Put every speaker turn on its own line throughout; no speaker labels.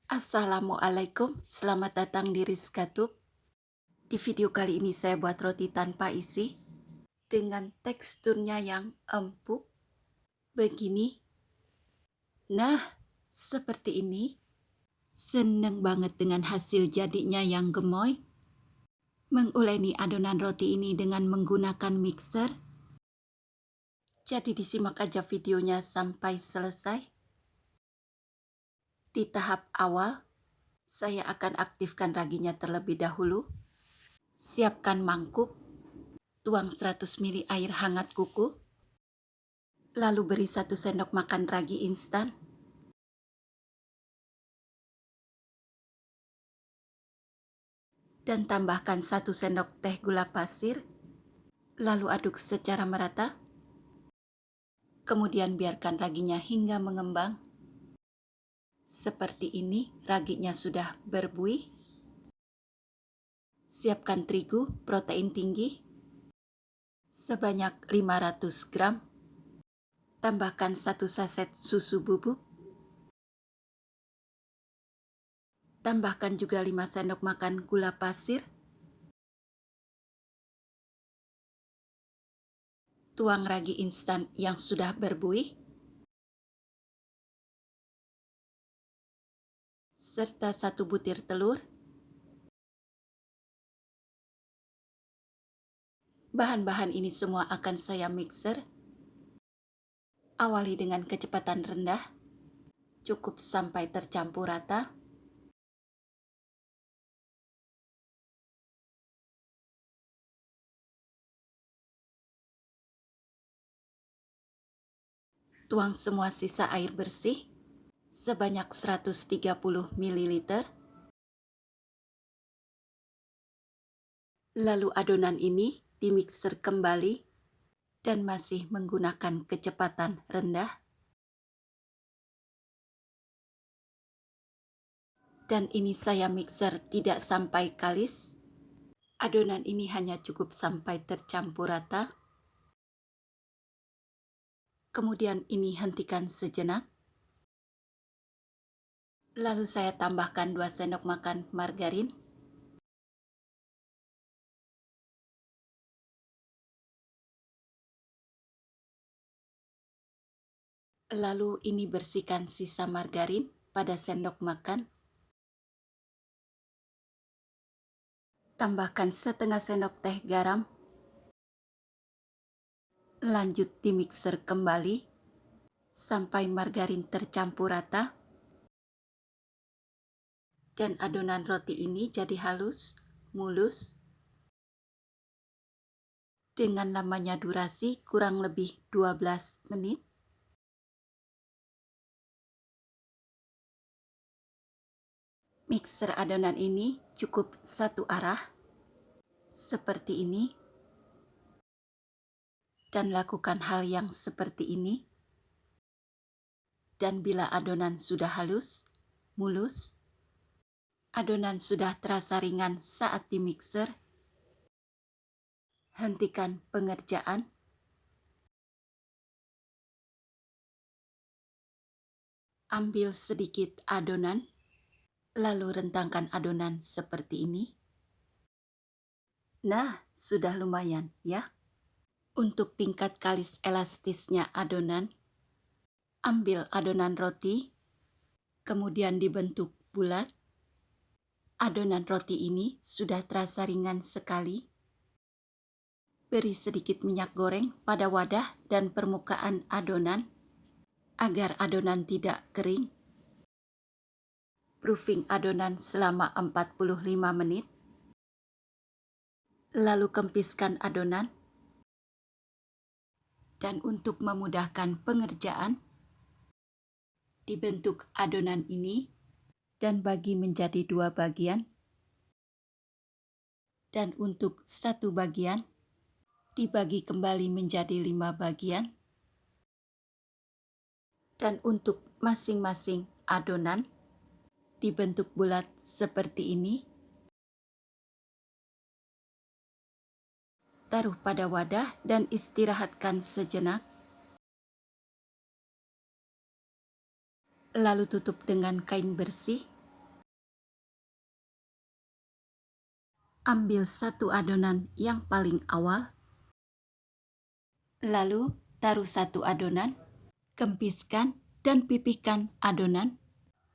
Assalamualaikum, selamat datang di Rizka Tube. Di video kali ini saya buat roti tanpa isi dengan teksturnya yang empuk begini. Nah, seperti ini. Seneng banget dengan hasil jadinya yang gemoy. Menguleni adonan roti ini dengan menggunakan mixer. Jadi disimak aja videonya sampai selesai. Di tahap awal, saya akan aktifkan raginya terlebih dahulu. Siapkan mangkuk, tuang 100 ml air hangat kuku, lalu beri 1 sendok makan ragi instan. Dan tambahkan 1 sendok teh gula pasir, lalu aduk secara merata. Kemudian biarkan raginya hingga mengembang. Seperti ini, raginya sudah berbuih. Siapkan terigu protein tinggi sebanyak 500 gram. Tambahkan 1 saset susu bubuk. Tambahkan juga 5 sendok makan gula pasir. Tuang ragi instan yang sudah berbuih. Serta 1 butir telur. Bahan-bahan ini semua akan saya mixer. Awali dengan kecepatan rendah. Cukup sampai tercampur rata. Tuang semua sisa air bersih sebanyak 130 ml. Lalu adonan ini dimixer kembali dan masih menggunakan kecepatan rendah. Dan ini saya mixer tidak sampai kalis. Adonan ini hanya cukup sampai tercampur rata. Kemudian ini hentikan sejenak. Lalu saya tambahkan 2 sendok makan margarin. Lalu ini bersihkan sisa margarin pada sendok makan. Tambahkan setengah sendok teh garam. Lanjut dimixer kembali sampai margarin tercampur rata. Dan adonan roti ini jadi halus, mulus. Dengan lamanya durasi kurang lebih 12 menit. Mixer adonan ini cukup satu arah, seperti ini. Dan lakukan hal yang seperti ini. Dan bila adonan sudah halus, mulus, adonan sudah terasa ringan saat dimixer, hentikan pengerjaan. Ambil sedikit adonan, lalu rentangkan adonan seperti ini. Nah, sudah lumayan ya. Untuk tingkat kalis elastisnya adonan, ambil adonan roti, kemudian dibentuk bulat. Adonan roti ini sudah terasa ringan sekali. Beri sedikit minyak goreng pada wadah dan permukaan adonan, agar adonan tidak kering. Proofing adonan selama 45 menit. Lalu kempiskan adonan. Dan untuk memudahkan pengerjaan, dibentuk adonan ini dan bagi menjadi 2 bagian. Dan untuk 1 bagian, dibagi kembali menjadi 5 bagian. Dan untuk masing-masing adonan, dibentuk bulat seperti ini. Taruh pada wadah dan istirahatkan sejenak. Lalu tutup dengan kain bersih. Ambil satu adonan yang paling awal, lalu taruh satu adonan, kempiskan dan pipihkan adonan,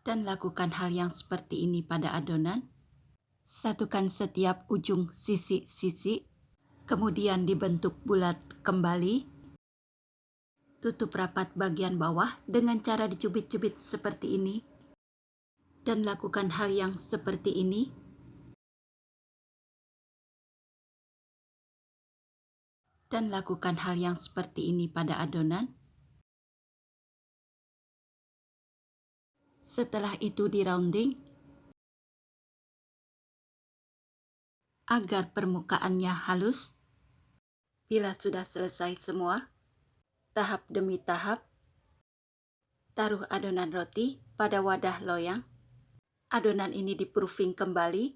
dan lakukan hal yang seperti ini pada adonan. Satukan setiap ujung sisi-sisi, kemudian dibentuk bulat kembali. Tutup rapat bagian bawah dengan cara dicubit-cubit seperti ini, dan lakukan hal yang seperti ini. Dan lakukan hal yang seperti ini pada adonan. Setelah itu di rounding agar permukaannya halus. Bila sudah selesai semua, tahap demi tahap, taruh adonan roti pada wadah loyang. Adonan ini di-proofing kembali,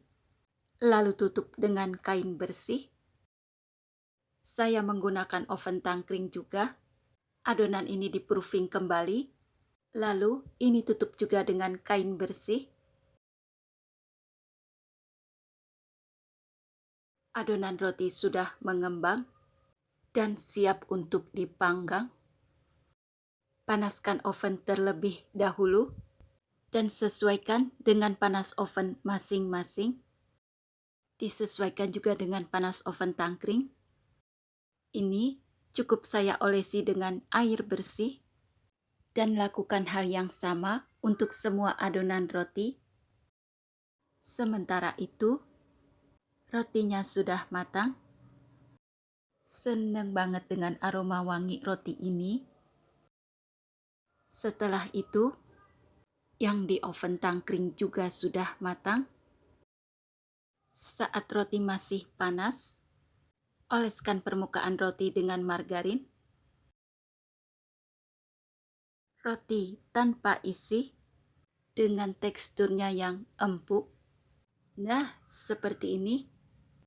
lalu tutup dengan kain bersih. Saya menggunakan oven tangkring juga. Adonan ini di-proofing kembali, lalu ini tutup juga dengan kain bersih. Adonan roti sudah mengembang dan siap untuk dipanggang. Panaskan oven terlebih dahulu dan sesuaikan dengan panas oven masing-masing. Disesuaikan juga dengan panas oven tangkring. Ini cukup saya olesi dengan air bersih dan lakukan hal yang sama untuk semua adonan roti. Sementara itu, rotinya sudah matang. Seneng banget dengan aroma wangi roti ini. Setelah itu, yang di oven tangkring juga sudah matang. Saat roti masih panas, oleskan permukaan roti dengan margarin. Roti tanpa isi dengan teksturnya yang empuk. Nah, seperti ini.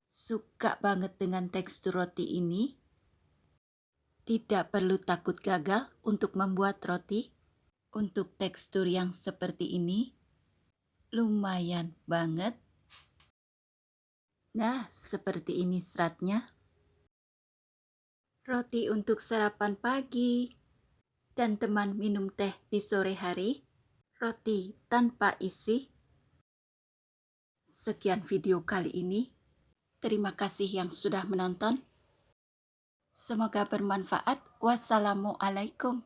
Suka banget dengan tekstur roti ini. Tidak perlu takut gagal untuk membuat roti. Untuk tekstur yang seperti ini, lumayan banget. Nah, seperti ini seratnya. Roti untuk sarapan pagi dan teman minum teh di sore hari. Roti tanpa isi. Sekian video kali ini. Terima kasih yang sudah menonton. Semoga bermanfaat. Wassalamualaikum.